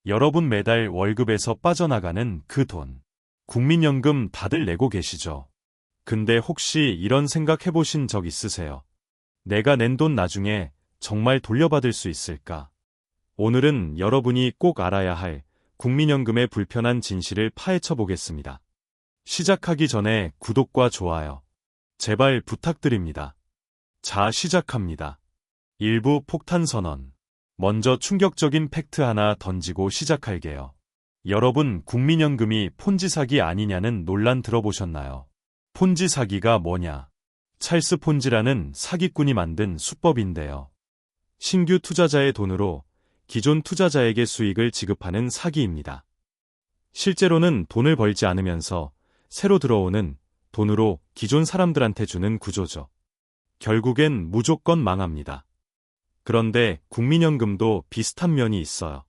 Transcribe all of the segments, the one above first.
여러분 매달 월급에서 빠져나가는 그 돈. 국민연금 다들 내고 계시죠? 근데 혹시 이런 생각 해보신 적 있으세요? 내가 낸 돈 나중에 정말 돌려받을 수 있을까? 오늘은 여러분이 꼭 알아야 할 국민연금의 불편한 진실을 파헤쳐 보겠습니다. 시작하기 전에 구독과 좋아요, 제발 부탁드립니다. 자, 시작합니다. 일부 폭탄 선언. 먼저 충격적인 팩트 하나 던지고 시작할게요. 여러분, 국민연금이 폰지 사기 아니냐는 논란 들어보셨나요? 폰지 사기가 뭐냐? 찰스 폰지라는 사기꾼이 만든 수법인데요. 신규 투자자의 돈으로 기존 투자자에게 수익을 지급하는 사기입니다. 실제로는 돈을 벌지 않으면서 새로 들어오는 돈으로 기존 사람들한테 주는 구조죠. 결국엔 무조건 망합니다. 그런데 국민연금도 비슷한 면이 있어요.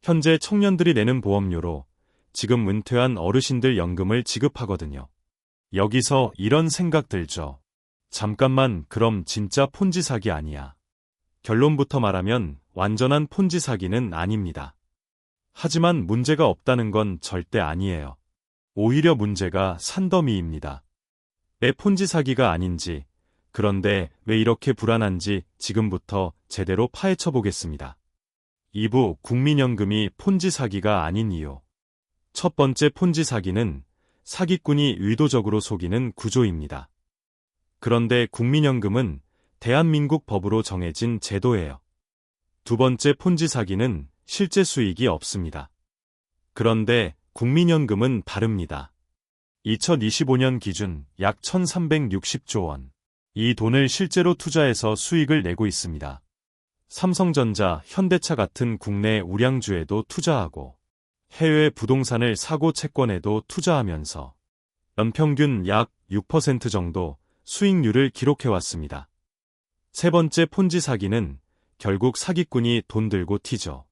현재 청년들이 내는 보험료로 지금 은퇴한 어르신들 연금을 지급하거든요. 여기서 이런 생각 들죠. 잠깐만, 그럼 진짜 폰지 사기 아니야? 결론부터 말하면 완전한 폰지 사기는 아닙니다. 하지만 문제가 없다는 건 절대 아니에요. 오히려 문제가 산더미입니다. 왜 폰지 사기가 아닌지, 그런데 왜 이렇게 불안한지 지금부터 제대로 파헤쳐 보겠습니다. 2부 국민연금이 폰지 사기가 아닌 이유. 첫 번째, 폰지 사기는 사기꾼이 의도적으로 속이는 구조입니다. 그런데 국민연금은 대한민국 법으로 정해진 제도예요. 두 번째, 폰지 사기는 실제 수익이 없습니다. 그런데 국민연금은 다릅니다. 2025년 기준 약 1360조 원. 이 돈을 실제로 투자해서 수익을 내고 있습니다. 삼성전자, 현대차 같은 국내 우량주에도 투자하고 해외 부동산을 사고 채권에도 투자하면서 연평균 약 6% 정도 수익률을 기록해왔습니다. 세 번째, 폰지 사기는 결국 사기꾼이 돈 들고 튀죠.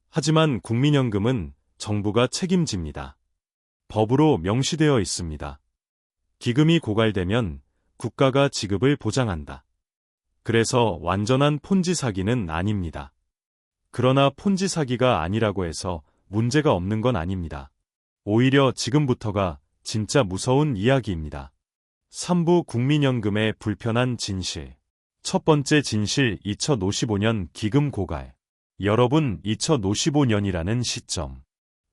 하지만 국민연금은 정부가 책임집니다. 법으로 명시되어 있습니다. 기금이 고갈되면 국가가 지급을 보장한다. 그래서 완전한 폰지 사기는 아닙니다. 그러나 폰지 사기가 아니라고 해서 문제가 없는 건 아닙니다. 오히려 지금부터가 진짜 무서운 이야기입니다. 3부 국민연금의 불편한 진실. 첫 번째 진실, 2055년 기금 고갈. 여러분, 2055년이라는 시점.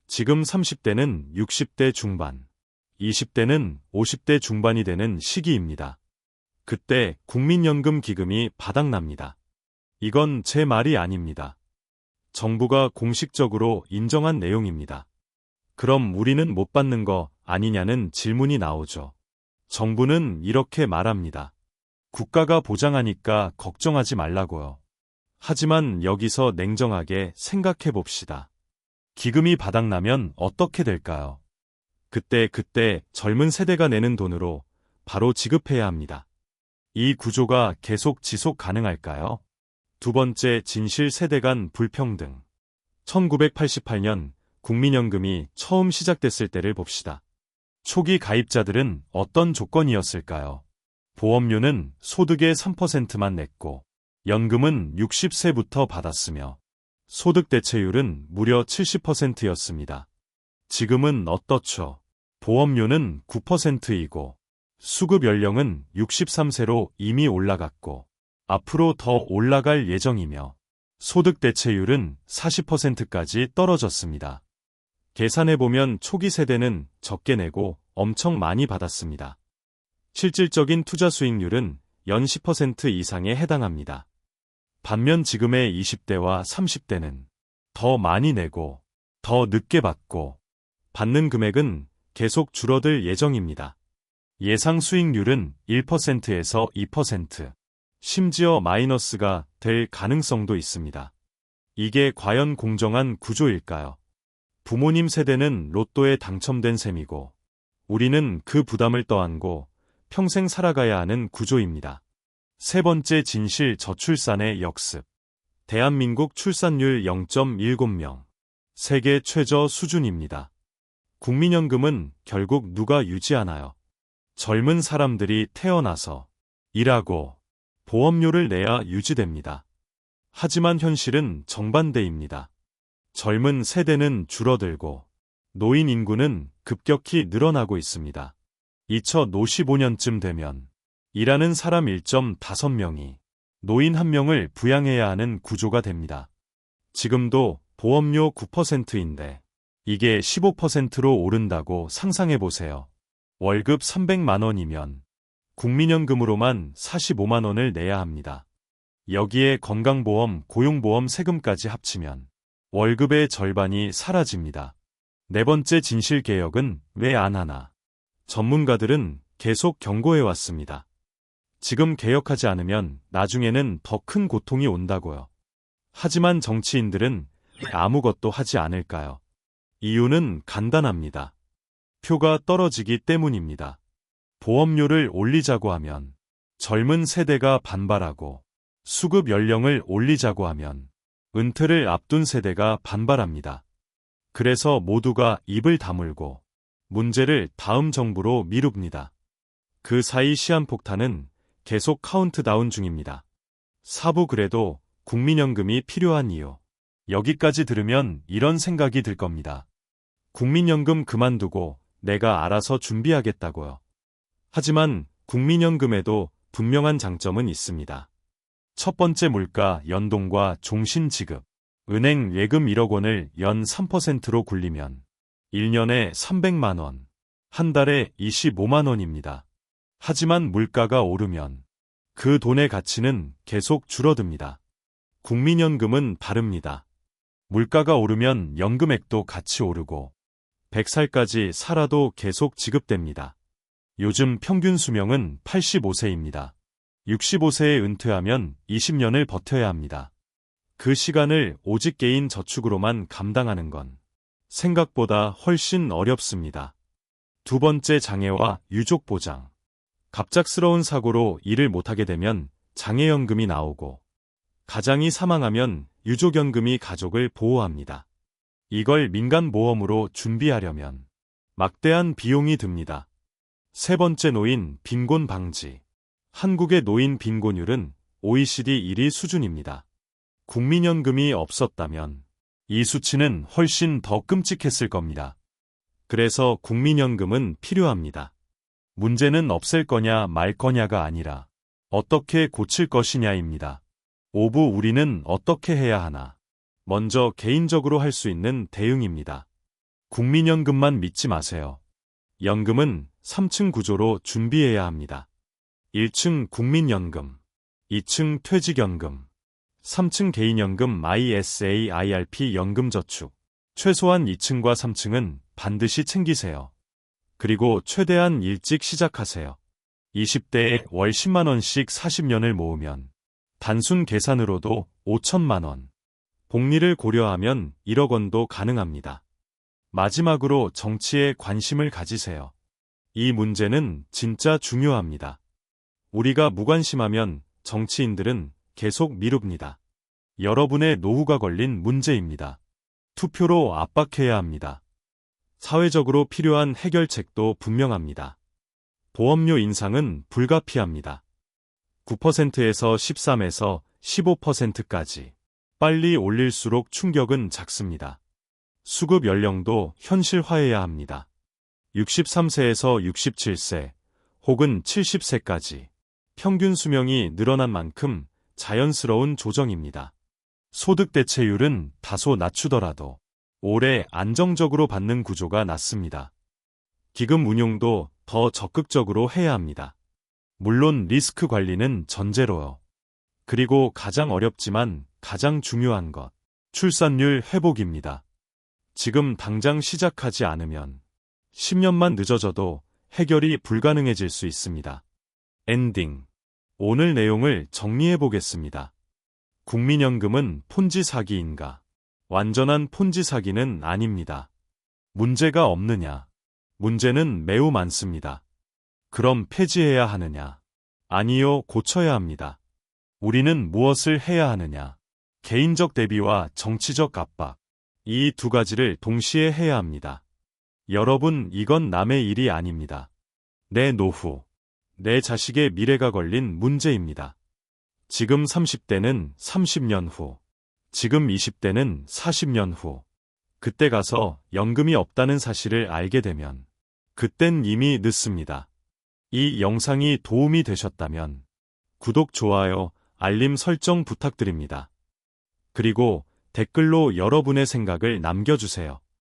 지금 30대는 60대 중반, 20대는 50대 중반이 되는 시기입니다. 그때 국민연금 기금이 바닥납니다. 이건 제 말이 아닙니다. 정부가 공식적으로 인정한 내용입니다. 그럼 우리는 못 받는 거 아니냐는 질문이 나오죠. 정부는 이렇게 말합니다. 국가가 보장하니까 걱정하지 말라고요. 하지만 여기서 냉정하게 생각해 봅시다. 기금이 바닥나면 어떻게 될까요? 그때 젊은 세대가 내는 돈으로 바로 지급해야 합니다. 이 구조가 계속 지속 가능할까요? 두 번째 진실, 세대 간 불평등. 1988년 국민연금이 처음 시작됐을 때를 봅시다. 초기 가입자들은 어떤 조건이었을까요? 보험료는 소득의 3%만 냈고 연금은 60세부터 받았으며 소득 대체율은 무려 70%였습니다. 지금은 어떻죠? 보험료는 9%이고 수급 연령은 63세로 이미 올라갔고 앞으로 더 올라갈 예정이며 소득 대체율은 40%까지 떨어졌습니다. 계산해보면 초기 세대는 적게 내고 엄청 많이 받았습니다. 실질적인 투자 수익률은 연 10% 이상에 해당합니다. 반면 지금의 20대와 30대는 더 많이 내고 더 늦게 받고 받는 금액은 계속 줄어들 예정입니다. 예상 수익률은 1%에서 2%, 심지어 마이너스가 될 가능성도 있습니다. 이게 과연 공정한 구조일까요? 부모님 세대는 로또에 당첨된 셈이고 우리는 그 부담을 떠안고 평생 살아가야 하는 구조입니다. 세 번째 진실, 저출산의 역습. 대한민국 출산율 0.17명. 세계 최저 수준입니다. 국민연금은 결국 누가 유지하나요? 젊은 사람들이 태어나서 일하고 보험료를 내야 유지됩니다. 하지만 현실은 정반대입니다. 젊은 세대는 줄어들고 노인 인구는 급격히 늘어나고 있습니다. 2055년쯤 되면 일하는 사람 1.5명이 노인 1명을 부양해야 하는 구조가 됩니다. 지금도 보험료 9%인데 이게 15%로 오른다고 상상해 보세요. 월급 300만 원이면 국민연금으로만 45만 원을 내야 합니다. 여기에 건강보험, 고용보험 세금까지 합치면 월급의 절반이 사라집니다. 네 번째 진실개혁은 왜 안 하나? 전문가들은 계속 경고해 왔습니다. 지금 개혁하지 않으면 나중에는 더 큰 고통이 온다고요. 하지만 정치인들은 아무것도 하지 않을까요? 이유는 간단합니다. 표가 떨어지기 때문입니다. 보험료를 올리자고 하면 젊은 세대가 반발하고 수급 연령을 올리자고 하면 은퇴를 앞둔 세대가 반발합니다. 그래서 모두가 입을 다물고 문제를 다음 정부로 미룹니다. 그 사이 시한폭탄은 계속 카운트다운 중입니다. 4부 그래도 국민연금이 필요한 이유. 여기까지 들으면 이런 생각이 들 겁니다. 국민연금 그만두고 내가 알아서 준비하겠다고요. 하지만 국민연금에도 분명한 장점은 있습니다. 첫 번째 물가 연동과 종신지급. 은행 예금 1억 원을 연 3%로 굴리면 1년에 300만 원, 한 달에 25만 원입니다. 하지만 물가가 오르면 그 돈의 가치는 계속 줄어듭니다. 국민연금은 다릅니다. 물가가 오르면 연금액도 같이 오르고 100살까지 살아도 계속 지급됩니다. 요즘 평균 수명은 85세입니다. 65세에 은퇴하면 20년을 버텨야 합니다. 그 시간을 오직 개인 저축으로만 감당하는 건 생각보다 훨씬 어렵습니다. 두 번째 장애와 유족 보장. 갑작스러운 사고로 일을 못하게 되면 장애연금이 나오고 가장이 사망하면 유족연금이 가족을 보호합니다. 이걸 민간보험으로 준비하려면 막대한 비용이 듭니다. 세 번째 노인 빈곤 방지. 한국의 노인 빈곤율은 OECD 1위 수준입니다. 국민연금이 없었다면 이 수치는 훨씬 더 끔찍했을 겁니다. 그래서 국민연금은 필요합니다. 문제는 없앨 거냐 말 거냐가 아니라 어떻게 고칠 것이냐입니다. 5부 우리는 어떻게 해야 하나? 먼저 개인적으로 할 수 있는 대응입니다. 국민연금만 믿지 마세요. 연금은 3층 구조로 준비해야 합니다. 1층 국민연금, 2층 퇴직연금, 3층 개인연금 ISA/IRP 연금저축. 최소한 2층과 3층은 반드시 챙기세요. 그리고 최대한 일찍 시작하세요. 20대에 월 10만 원씩 40년을 모으면 단순 계산으로도 5천만 원. 복리를 고려하면 1억 원도 가능합니다. 마지막으로 정치에 관심을 가지세요. 이 문제는 진짜 중요합니다. 우리가 무관심하면 정치인들은 계속 미룹니다. 여러분의 노후가 걸린 문제입니다. 투표로 압박해야 합니다. 사회적으로 필요한 해결책도 분명합니다. 보험료 인상은 불가피합니다. 9%에서 13에서 15%까지. 빨리 올릴수록 충격은 작습니다. 수급 연령도 현실화해야 합니다. 63세에서 67세 혹은 70세까지 평균 수명이 늘어난 만큼 자연스러운 조정입니다. 소득 대체율은 다소 낮추더라도 오래 안정적으로 받는 구조가 낫습니다. 기금 운용도 더 적극적으로 해야 합니다. 물론 리스크 관리는 전제로요. 그리고 가장 어렵지만 가장 중요한 것, 출산율 회복입니다. 지금 당장 시작하지 않으면 10년만 늦어져도 해결이 불가능해질 수 있습니다. 엔딩. 오늘 내용을 정리해 보겠습니다. 국민연금은 폰지 사기인가? 완전한 폰지 사기는 아닙니다. 문제가 없느냐? 문제는 매우 많습니다. 그럼 폐지해야 하느냐? 아니요, 고쳐야 합니다. 우리는 무엇을 해야 하느냐? 개인적 대비와 정치적 압박. 이 두 가지를 동시에 해야 합니다. 여러분, 이건 남의 일이 아닙니다. 내 노후, 내 자식의 미래가 걸린 문제입니다. 지금 30대는 30년 후, 지금 20대는 40년 후, 그때 가서 연금이 없다는 사실을 알게 되면 그땐 이미 늦습니다. 이 영상이 도움이 되셨다면 구독, 좋아요, 알림 설정 부탁드립니다. 그리고 댓글로 여러분의 생각을 남겨주세요.